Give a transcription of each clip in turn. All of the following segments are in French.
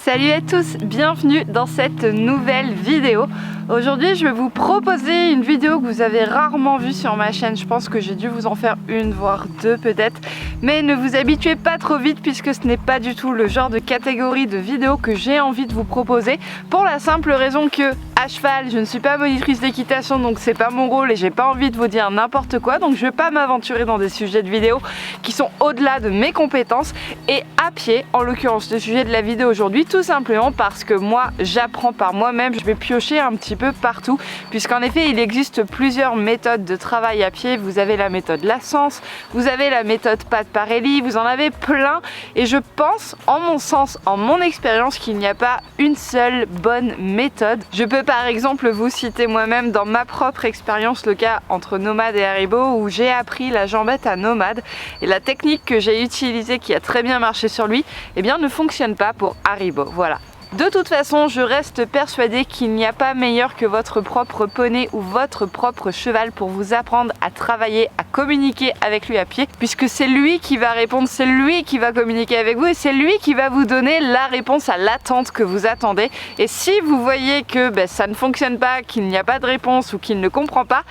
Salut à tous, bienvenue dans cette nouvelle vidéo. Aujourd'hui je vais vous proposer une vidéo que vous avez rarement vue sur ma chaîne. Je pense que j'ai dû vous en faire une voire deux peut-être. Mais ne vous habituez pas trop vite puisque ce n'est pas du tout le genre de catégorie de vidéo que j'ai envie de vous proposer. Pour la simple raison que à cheval je ne suis pas monitrice d'équitation, donc c'est pas mon rôle et j'ai pas envie de vous dire n'importe quoi. Donc je vais pas m'aventurer dans des sujets de vidéo qui sont au-delà de mes compétences. Et à pied, en l'occurrence le sujet de la vidéo aujourd'hui, tout simplement parce que moi j'apprends par moi-même, je vais piocher un petit peu partout puisqu'en effet il existe plusieurs méthodes de travail à pied. Vous avez la méthode Lassens, vous avez la méthode Pat Parelli, vous en avez plein et je pense, en mon sens, en mon expérience, qu'il n'y a pas une seule bonne méthode. Je peux par exemple vous citer moi-même dans ma propre expérience le cas entre Nomad et Haribo où j'ai appris la jambette à Nomad et la technique que j'ai utilisée qui a très bien marché sur lui, eh bien ne fonctionne pas pour Haribo. Voilà. De toute façon, je reste persuadée qu'il n'y a pas meilleur que votre propre poney ou votre propre cheval pour vous apprendre à travailler, à communiquer avec lui à pied, puisque c'est lui qui va répondre, c'est lui qui va communiquer avec vous et c'est lui qui va vous donner la réponse à l'attente que vous attendez. Et si vous voyez que ça ne fonctionne pas, qu'il n'y a pas de réponse ou qu'il ne comprend pas,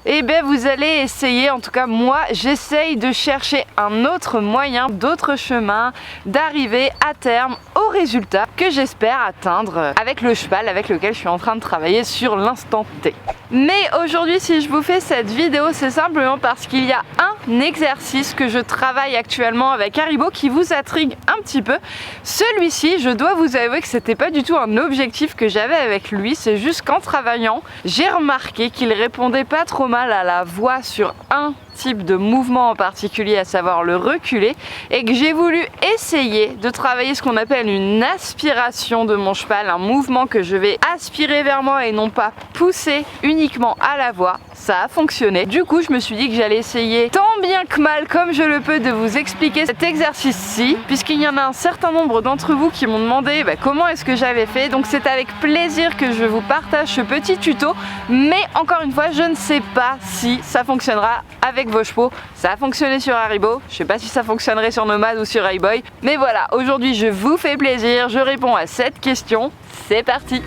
et vous allez essayer, en tout cas moi j'essaye de chercher un autre moyen, d'autres chemins, d'arriver à terme au résultat que j'espère atteindre avec le cheval avec lequel je suis en train de travailler sur l'instant T. Mais aujourd'hui si je vous fais cette vidéo, c'est simplement parce qu'il y a un exercice que je travaille actuellement avec Haribo qui vous intrigue un petit peu. Celui-ci, je dois vous avouer que c'était pas du tout un objectif que j'avais avec lui, c'est juste qu'en travaillant, j'ai remarqué qu'il répondait pas trop mal à la voix sur un type de mouvement en particulier, à savoir le reculer, et que j'ai voulu essayer de travailler ce qu'on appelle une aspiration de mon cheval, un mouvement que je vais aspirer vers moi et non pas pousser uniquement à la voix. Ça a fonctionné. Du coup, je me suis dit que j'allais essayer tant bien que mal comme je le peux de vous expliquer cet exercice-ci, puisqu'il y en a un certain nombre d'entre vous qui m'ont demandé comment est-ce que j'avais fait. Donc c'est avec plaisir que je vous partage ce petit tuto, mais encore une fois, je ne sais pas si ça fonctionnera avec vos chevaux. Ça a fonctionné sur Haribo, je sais pas si ça fonctionnerait sur Nomad ou sur Highboy, mais voilà, aujourd'hui je vous fais plaisir, je réponds à cette question, c'est parti.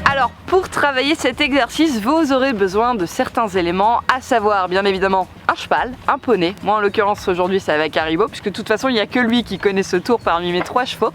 Alors pour travailler cet exercice, vous aurez besoin de certains éléments, à savoir bien évidemment un cheval, un poney. Moi en l'occurrence aujourd'hui c'est avec Haribo puisque de toute façon il n'y a que lui qui connaît ce tour parmi mes 3 chevaux.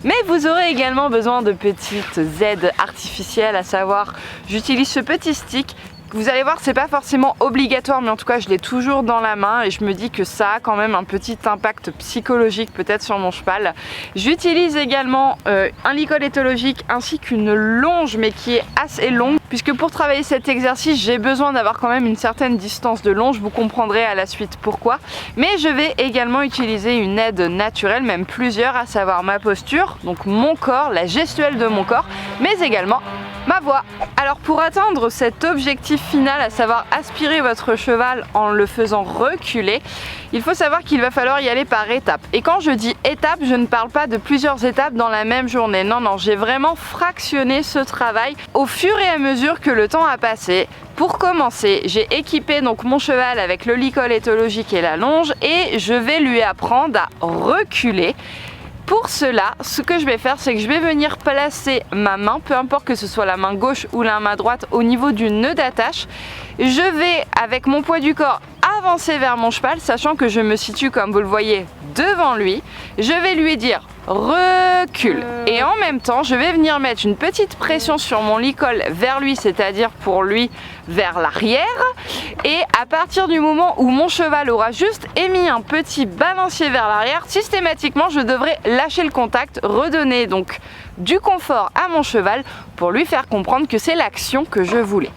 Mais vous aurez également besoin de petites aides artificielles, à savoir j'utilise ce petit stick. Vous allez voir, c'est pas forcément obligatoire, mais en tout cas je l'ai toujours dans la main et je me dis que ça a quand même un petit impact psychologique peut-être sur mon cheval. J'utilise également un licol éthologique ainsi qu'une longe, mais qui est assez longue, puisque pour travailler cet exercice j'ai besoin d'avoir quand même une certaine distance de longe, vous comprendrez à la suite pourquoi. Mais je vais également utiliser une aide naturelle, même plusieurs, à savoir ma posture, donc mon corps, la gestuelle de mon corps, mais également ma voix. Alors pour atteindre cet objectif final, à savoir aspirer votre cheval en le faisant reculer, il faut savoir qu'il va falloir y aller par étapes. Et quand je dis étapes, je ne parle pas de plusieurs étapes dans la même journée. Non, non, j'ai vraiment fractionné ce travail au fur et à mesure que le temps a passé. Pour commencer, j'ai équipé donc mon cheval avec le licol éthologique et la longe et je vais lui apprendre à reculer. Pour cela, ce que je vais faire, c'est que je vais venir placer ma main, peu importe que ce soit la main gauche ou la main droite, au niveau du nœud d'attache. Je vais, avec mon poids du corps, avancer vers mon cheval, sachant que je me situe, comme vous le voyez, devant lui. Je vais lui dire recule. Et en même temps, je vais venir mettre une petite pression sur mon licol vers lui, c'est-à-dire pour lui vers l'arrière. Et à partir du moment où mon cheval aura juste émis un petit balancier vers l'arrière, systématiquement, je devrais lâcher le contact, redonner donc du confort à mon cheval pour lui faire comprendre que c'est l'action que je voulais.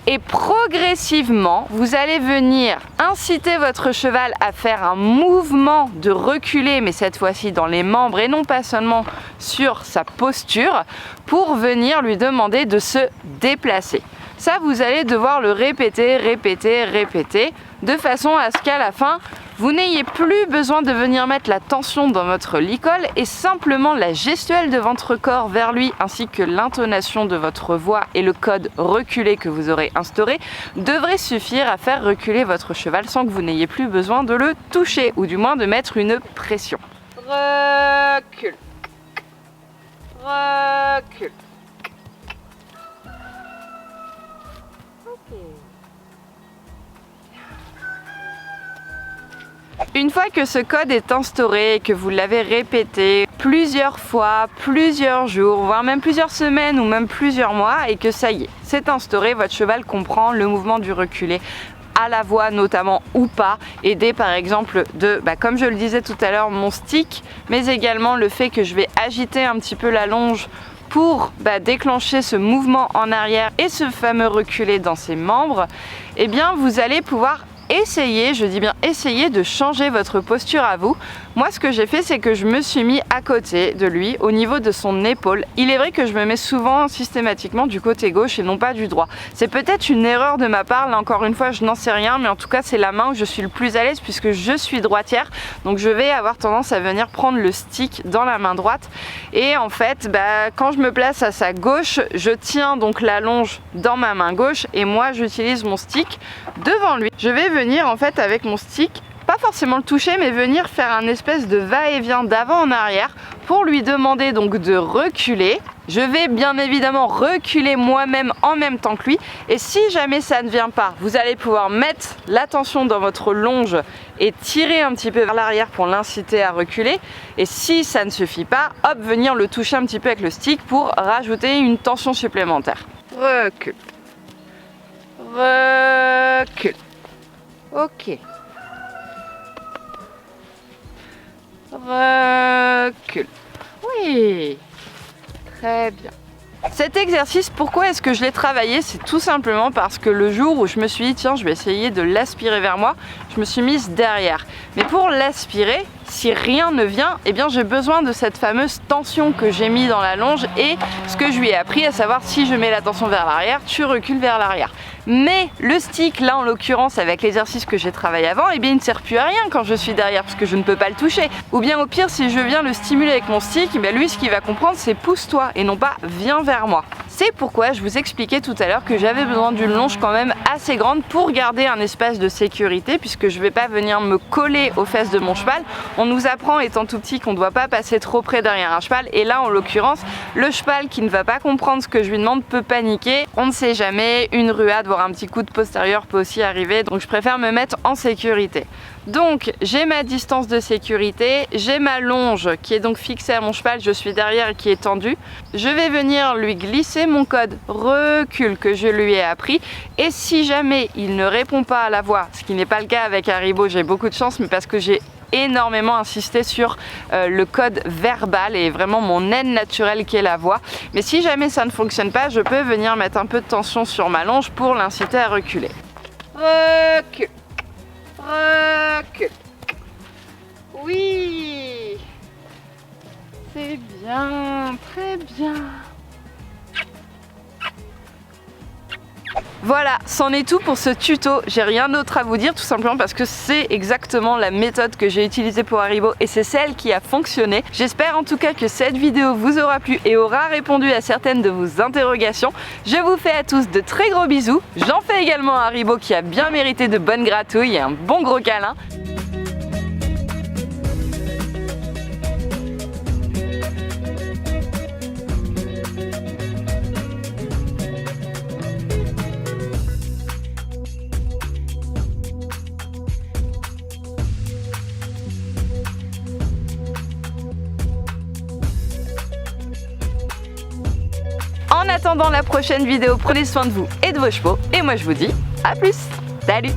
Et progressivement, vous allez venir inciter votre cheval à faire un mouvement de reculer, mais cette fois-ci dans les membres et non pas seulement sur sa posture, pour venir lui demander de se déplacer. Ça, vous allez devoir le répéter, de façon à ce qu'à la fin, vous n'ayez plus besoin de venir mettre la tension dans votre licol et simplement la gestuelle de votre corps vers lui ainsi que l'intonation de votre voix et le code reculé que vous aurez instauré devrait suffire à faire reculer votre cheval sans que vous n'ayez plus besoin de le toucher ou du moins de mettre une pression. Recule. Recule. Une fois que ce code est instauré et que vous l'avez répété plusieurs fois, plusieurs jours, voire même plusieurs semaines ou même plusieurs mois et que ça y est, c'est instauré, votre cheval comprend le mouvement du reculé à la voix notamment ou pas, aidé par exemple de, comme je le disais tout à l'heure, mon stick, mais également le fait que je vais agiter un petit peu la longe pour déclencher ce mouvement en arrière et ce fameux reculé dans ses membres, eh bien vous allez pouvoir essayer, je dis bien essayer de changer votre posture à vous. Moi ce que j'ai fait c'est que je me suis mis à côté de lui au niveau de son épaule. Il est vrai que je me mets souvent systématiquement du côté gauche et non pas du droit. C'est peut-être une erreur de ma part, là encore une fois je n'en sais rien, mais en tout cas c'est la main où je suis le plus à l'aise puisque je suis droitière, donc je vais avoir tendance à venir prendre le stick dans la main droite et en fait quand je me place à sa gauche, je tiens donc la longe dans ma main gauche et moi j'utilise mon stick devant lui. Je vais venir en fait avec mon stick, pas forcément le toucher, mais venir faire un espèce de va-et-vient d'avant en arrière pour lui demander donc de reculer. Je vais bien évidemment reculer moi-même en même temps que lui et si jamais ça ne vient pas, vous allez pouvoir mettre la tension dans votre longe et tirer un petit peu vers l'arrière pour l'inciter à reculer et si ça ne suffit pas, hop, venir le toucher un petit peu avec le stick pour rajouter une tension supplémentaire. Recule. Recule. Ok. Recule. Oui. Très bien. Cet exercice, pourquoi est-ce que je l'ai travaillé? C'est tout simplement parce que le jour où je me suis dit tiens je vais essayer de l'aspirer vers moi, je me suis mise derrière. Mais pour l'aspirer, si rien ne vient, eh bien j'ai besoin de cette fameuse tension que j'ai mis dans la longe et ce que je lui ai appris, à savoir si je mets la tension vers l'arrière, tu recules vers l'arrière. Mais le stick, là en l'occurrence avec l'exercice que j'ai travaillé avant, eh bien il ne sert plus à rien quand je suis derrière parce que je ne peux pas le toucher. Ou bien au pire, si je viens le stimuler avec mon stick, eh bien lui ce qu'il va comprendre c'est pousse-toi et non pas viens vers moi. C'est pourquoi je vous expliquais tout à l'heure que j'avais besoin d'une longe quand même assez grande pour garder un espace de sécurité puisque je ne vais pas venir me coller aux fesses de mon cheval. On nous apprend étant tout petit qu'on ne doit pas passer trop près derrière un cheval et là en l'occurrence le cheval qui ne va pas comprendre ce que je lui demande peut paniquer. On ne sait jamais, une ruade voire un petit coup de postérieur peut aussi arriver, donc je préfère me mettre en sécurité. Donc j'ai ma distance de sécurité, j'ai ma longe qui est donc fixée à mon cheval, je suis derrière et qui est tendue. Je vais venir lui glisser mon code recul que je lui ai appris et si jamais il ne répond pas à la voix, ce qui n'est pas le cas avec Haribo, j'ai beaucoup de chance, mais parce que j'ai énormément insisté sur le code verbal et vraiment mon aide naturelle qui est la voix. Mais si jamais ça ne fonctionne pas, je peux venir mettre un peu de tension sur ma longe pour l'inciter à reculer. Recule. Recule. Oui. C'est bien, très bien. Voilà, c'en est tout pour ce tuto. J'ai rien d'autre à vous dire tout simplement parce que c'est exactement la méthode que j'ai utilisée pour Haribo et c'est celle qui a fonctionné. J'espère en tout cas que cette vidéo vous aura plu et aura répondu à certaines de vos interrogations. Je vous fais à tous de très gros bisous. J'en fais également à Haribo qui a bien mérité de bonnes gratouilles et un bon gros câlin. En attendant la prochaine vidéo, prenez soin de vous et de vos chevaux. Et moi je vous dis à plus. Salut!